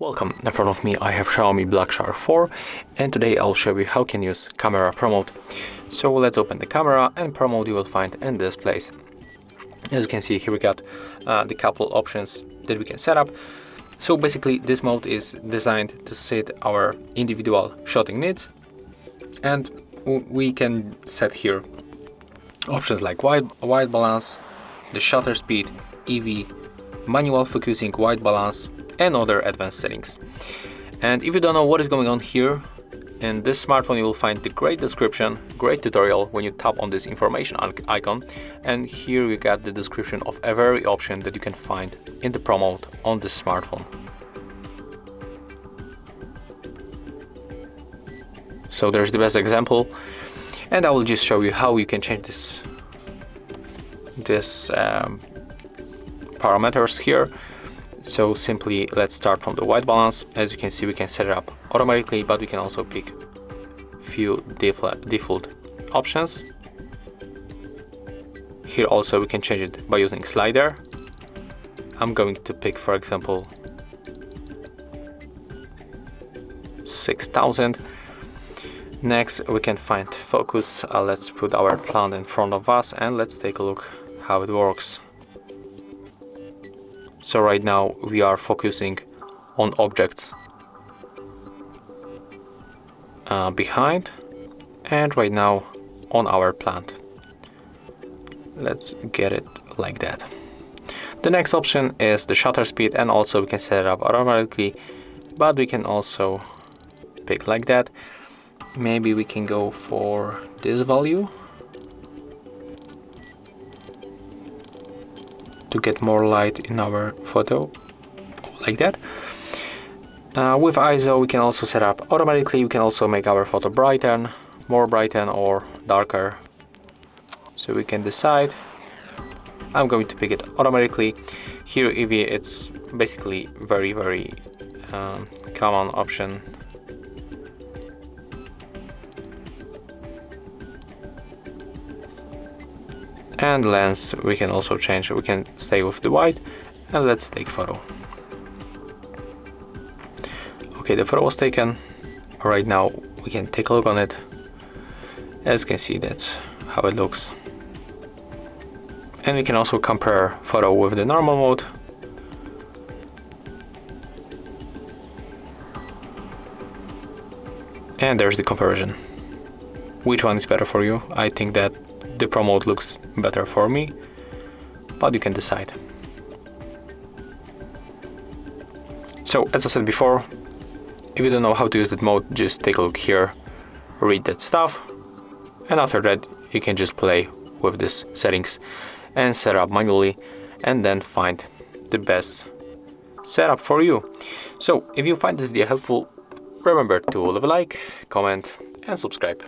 Welcome, in front of me I have XIAOMI Black Shark 4 and today I'll show you how you can use camera promote. So let's open the camera, and promote you will find in this place. As you can see here we got the couple options that we can set up. So basically this mode is designed to suit our individual shooting needs, and we can set here options like white balance, the shutter speed, EV, manual focusing, white balance, and other advanced settings. And if you don't know what is going on here, in this smartphone you will find the great description, great tutorial when you tap on this information icon, and here you got the description of every option that you can find in the promote on this smartphone. So there's the best example, and I will just show you how you can change this parameters here. So simply let's start from the white balance. As you can see, we can set it up automatically, but we can also pick few default options. Here also we can change it by using slider. I'm going to pick, for example, 6000. Next we can find focus. Let's put our plant in front of us and let's take a look how it works. So right now we are focusing on objects behind, and right now on our plant. Let's get it like that. The next option is the shutter speed, and also we can set it up automatically, but we can also pick like that. Maybe we can go for this value to get more light in our photo, like that. With ISO we can also set up automatically. We can also make our photo brighten, more brighten or darker, so we can decide. I'm going to pick it automatically. Here EV, it's basically very common option. And lens we can also change. We can stay with the white, and let's take photo. Okay, the photo was taken. Right now we can take a look on it. As you can see, that's how it looks. And we can also compare photo with the normal mode. And there's the comparison. Which one is better for you? I think that the Pro mode looks better for me, but you can decide. So as I said before, if you don't know how to use that mode, just take a look here, read that stuff, and after that you can just play with these settings and set up manually, and then find the best setup for you. So if you find this video helpful, remember to leave a like, comment and subscribe.